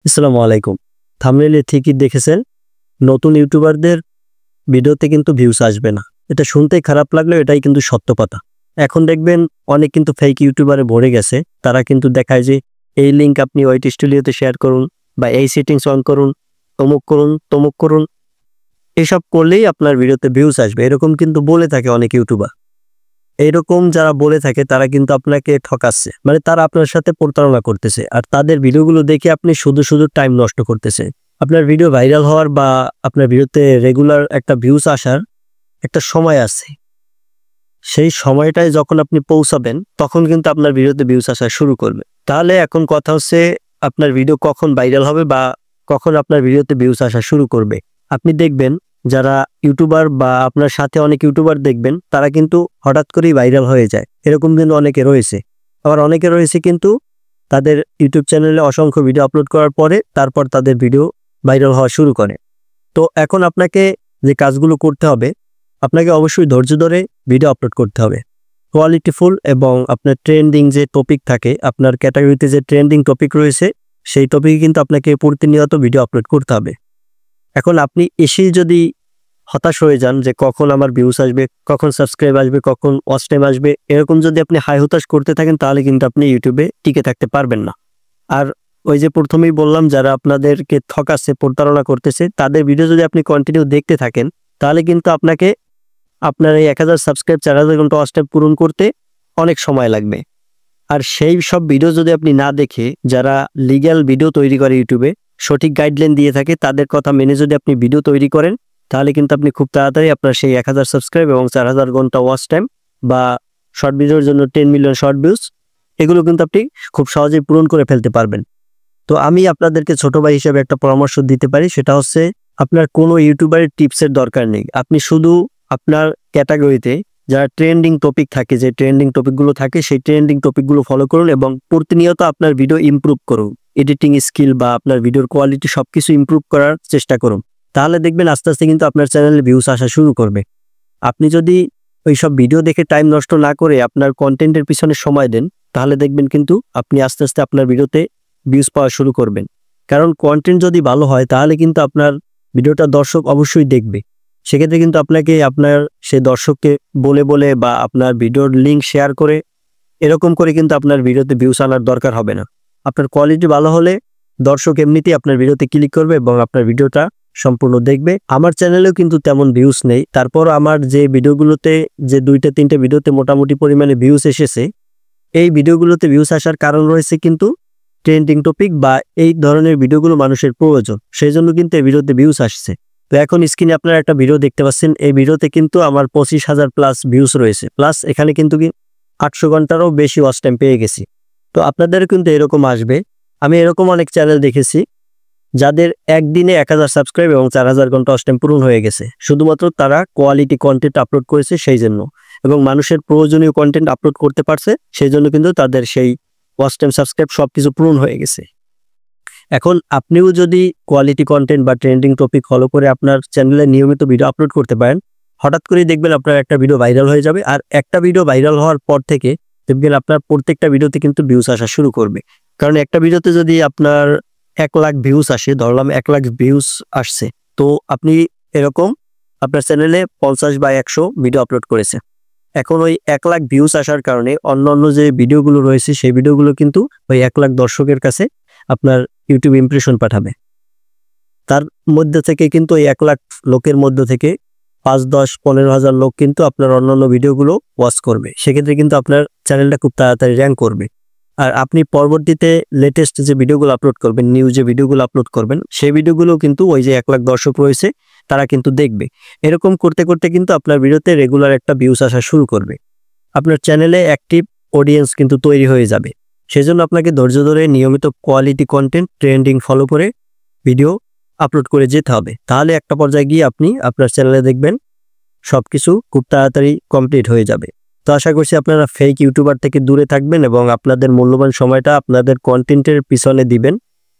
আসসালামু আলাইকুম। থাম্বনেইলে ঠিকই দেখেছেন, নতুন ইউটিউবারদের ভিডিওতে কিন্তু ভিউজ আসবে না। এটা শুনতেই খারাপ লাগলেও এটাই কিন্তু সত্য কথা। এখন দেখবেন অনেক কিন্তু ফেক ইউটিউবারে ভরে গেছে। তারা কিন্তু দেখায় যে এই লিঙ্ক আপনি ওয়াইটি স্টুডিওতে শেয়ার করুন বা এই সেটিংস অন করুন, অমুক করুন, তমুক করুন। এসব করলেই আপনার ভিডিওতে ভিউজ আসবে। এরকম কিন্তু বলে থাকে অনেক ইউটিউবার। এইরকম যারা বলে থাকে তারা কিন্তু আপনাকে ঠকাচ্ছে। মানে তারা আপনার সাথে প্রতারণা করতেছে। আর তাদের ভিডিওগুলো দেখে আপনি শুধু টাইম নষ্ট করতেছেন। আপনার ভিডিও ভাইরাল হওয়ার বা আপনার ভিডিওতে রেগুলার একটা ভিউজ আসার একটা সময় আছে। সেই সময়টায় যখন আপনি পৌঁছাবেন তখন কিন্তু আপনার ভিডিওতে ভিউজ আসা শুরু করবে। তাহলে এখন কথা হচ্ছে আপনার ভিডিও কখন ভাইরাল হবে বা কখন আপনার ভিডিওতে ভিউজ আসা শুরু করবে। আপনি দেখবেন যারা ইউটিউবার বা আপনার সাথে অনেক ইউটিউবার দেখবেন তারা কিন্তু হঠাৎ করেই ভাইরাল হয়ে যায়। এরকম কিন্তু অনেকে রয়েছে। আবার অনেকে রয়েছে কিন্তু তাদের ইউটিউব চ্যানেলে অসংখ্য ভিডিও আপলোড করার পরে তারপর তাদের ভিডিও ভাইরাল হওয়া শুরু করে। তো এখন আপনাকে যে কাজগুলো করতে হবে, আপনাকে অবশ্যই ধৈর্য ধরে ভিডিও আপলোড করতে হবে। কোয়ালিটিফুল এবং আপনার ট্রেন্ডিং যে টপিক থাকে, আপনার ক্যাটাগরিতে যে ট্রেন্ডিং টপিক রয়েছে সেই টপিকে কিন্তু আপনাকে প্রতিনিয়ত ভিডিও আপলোড করতে হবে। এখন আপনি এসেই যদি হতাশ হয়ে যান যে কখন আমার ভিউজ আসবে, কখন সাবস্ক্রাইব আসবে, কখন ওয়াচ টাইম আসবে, এরকম যদি আপনি হাই হতাশ করতে থাকেন তাহলে কিন্তু আপনি ইউটিউবে টিকে থাকতে পারবেন না। আর ওই যে প্রথমেই বললাম যারা আপনাদেরকে ঠকাচ্ছে, প্রতারণা করতেছে, তাদের ভিডিও যদি আপনি কন্টিনিউ দেখতে থাকেন তাহলে কিন্তু আপনাকে আপনার এই 1000 সাবস্ক্রাইব 4000 ঘন্টা ওয়াচ টাইম পূরণ করতে অনেক সময় লাগবে। আর সেই সব ভিডিও যদি আপনি না দেখে যারা লিগ্যাল ভিডিও তৈরি করে ইউটিউবে সঠিক গাইডলাইন দিয়ে থাকে তাদের কথা মেনে যদি আপনি ভিডিও তৈরি করেন তাহলে কিন্তু আপনি খুব তাড়াতাড়ি আপনার সেই 1000 সাবস্ক্রাইব এবং 4000 ঘন্টা ওয়াচ টাইম বা শর্ট ভিডিওর জন্য 10 মিলিয়ন শর্ট ভিউজ এগুলো কিন্তু আপনি খুব সহজেই পূরণ করে ফেলতে পারবেন। তো আমি আপনাদেরকে ছোট ভাই হিসেবে একটা পরামর্শ দিতে পারি, সেটা হচ্ছে আপনার কোনো ইউটিউবারের টিপসের দরকার নেই। আপনি শুধু আপনার ক্যাটাগরিতে যারা ট্রেন্ডিং টপিক থাকে, যে ট্রেন্ডিং টপিকগুলো থাকে সেই ট্রেন্ডিং টপিকগুলো ফলো করুন এবং প্রতিনিয়ত আপনার ভিডিও ইমপ্রুভ করুন। এডিটিং স্কিল বা আপনার ভিডিওর কোয়ালিটি সবকিছু ইমপ্রুভ করার চেষ্টা করুন। তাহলে দেখবেন আস্তে আস্তে কিন্তু আপনার চ্যানেলে ভিউজ আসা শুরু করবে। আপনি যদি ওই সব ভিডিও দেখে টাইম নষ্ট না করে আপনার কন্টেন্টের পিছনে সময় দেন তাহলে দেখবেন কিন্তু আপনি আস্তে আস্তে আপনার ভিডিওতে ভিউজ পাওয়া শুরু করবেন। কারণ কন্টেন্ট যদি ভালো হয় তাহলে কিন্তু আপনার ভিডিওটা দর্শক অবশ্যই দেখবে। সেক্ষেত্রে কিন্তু আপনাকে আপনার সেই দর্শককে বলে বলে বা আপনার ভিডিওর লিঙ্ক শেয়ার করে এরকম করে কিন্তু আপনার ভিডিওতে ভিউজ আনার দরকার হবে না। আপনার কোয়ালিটি ভালো হলে দর্শক এমনিতেই আপনার ভিডিওতে ক্লিক করবে এবং আপনার ভিডিওটা সম্পূর্ণ দেখবে। আমার চ্যানেলেও কিন্তু তেমন ভিউজ নেই, তারপর আমার যে ভিডিওগুলোতে যে 2-3টে ভিডিওতে মোটামুটি পরিমাণে ভিউজ এসেছে, এই ভিডিওগুলোতে ভিউজ আসার কারণ রয়েছে কিন্তু ট্রেন্ডিং টপিক বা এই ধরনের ভিডিওগুলো মানুষের প্রয়োজন, সেই জন্য কিন্তু এই ভিডিওতে ভিউজ আসছে। তো এখন স্ক্রিনে আপনারা একটা ভিডিও দেখতে পাচ্ছেন, এই ভিডিওতে কিন্তু আমার 25,000 প্লাস ভিউজ রয়েছে, প্লাস এখানে কিন্তু 800 ঘন্টারও বেশি ওয়াচ টাইম পেয়ে গেছি। তো আপনাদেরও কিন্তু এরকম আসবে। আমি এরকম অনেক চ্যানেল দেখেছি যাদের একদিনে 1000 সাবস্ক্রাইব এবং 4000 ঘন্টা ওয়াচ টাইম পূরণ হয়ে গেছে, শুধুমাত্র তারা কোয়ালিটি কন্টেন্ট আপলোড করেছে সেই জন্য, এবং মানুষের প্রয়োজনীয় কন্টেন্ট আপলোড করতে পারছে সেই জন্য কিন্তু তাদের সেই ওয়াচ টাইম সাবস্ক্রাইব সবকিছু পূরণ হয়ে গেছে। এখন আপনিও যদি কোয়ালিটি কন্টেন্ট বা ট্রেন্ডিং টপিক ফলো করে আপনার চ্যানেলে নিয়মিত ভিডিও আপলোড করতে পারেন, হঠাৎ করেই দেখবেন আপনার একটা ভিডিও ভাইরাল হয়ে যাবে। আর একটা ভিডিও ভাইরাল হওয়ার পর থেকে দেখবেন আপনার প্রত্যেকটা ভিডিওতে কিন্তু ভিউজ আসা শুরু করবে। কারণ একটা ভিডিওতে যদি আপনার 1 লাখ ভিউজ আসে, ধরলাম 1 লাখ ভিউজ আসছে, তো আপনি এরকম আপনার চ্যানেলে 50 বা 100 ভিডিও আপলোড করেছে। এখন ওই 1 লাখ ভিউজ আসার কারণে অন্যান্য যে ভিডিওগুলো রয়েছে সেই ভিডিওগুলো কিন্তু ওই 1 লাখ দর্শকের কাছে আপনার ইউটিউব ইমপ্রেশন পাঠাবে। তার মধ্যে থেকে কিন্তু ওই 1 লাখ লোকের মধ্যে থেকে 5, 10, 15,000 লোক কিন্তু আপনার অন্যান্য ভিডিওগুলো ওয়াচ করবে। সেক্ষেত্রে কিন্তু আপনার চ্যানেলটা খুব তাড়াতাড়ি র্যাঙ্ক করবে। আর আপনি পরবর্তীতে লেটেস্ট যে ভিডিওগুলো আপলোড করবেন, নিউ যে ভিডিওগুলো আপলোড করবেন, সেই ভিডিওগুলো কিন্তু ওই যে 1 লাখ দর্শক রয়েছে তারা কিন্তু দেখবে। এরকম করতে করতে কিন্তু আপনার ভিডিওতে রেগুলার একটা ভিউজ আসা শুরু করবে। আপনার চ্যানেলে অ্যাক্টিভ অডিয়েন্স কিন্তু তৈরি হয়ে যাবে। সেজন্য আপনাকে ধৈর্য ধরে নিয়মিত কোয়ালিটি কন্টেন্ট ট্রেন্ডিং ফলো করে ভিডিও আপলোড করে যেতে হবে। তাহলে একটা পর্যায়ে গিয়ে আপনি আপনার চ্যানেলে দেখবেন সবকিছু খুব তাড়াতাড়ি কমপ্লিট হয়ে যাবে। তো আশা করছি আপনারা ফেক ইউটিউবার থেকে দূরে থাকবেন এবং আপনাদের মূল্যবান সময়টা আপনাদের কন্টেন্টের পিছনে দিবেন,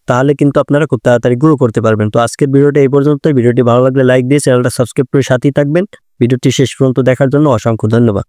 তাহলে কিন্তু আপনারা খুব তাড়াতাড়ি গ্রো করতে পারবেন। তো আজকের ভিডিওটা এই পর্যন্ত। ভিডিওটি ভালো লাগলে লাইক দিয়ে চ্যানেলটা সাবস্ক্রাইব করে সাথেই থাকবেন। ভিডিওটি শেষ পর্যন্ত দেখার জন্য অসংখ্য ধন্যবাদ।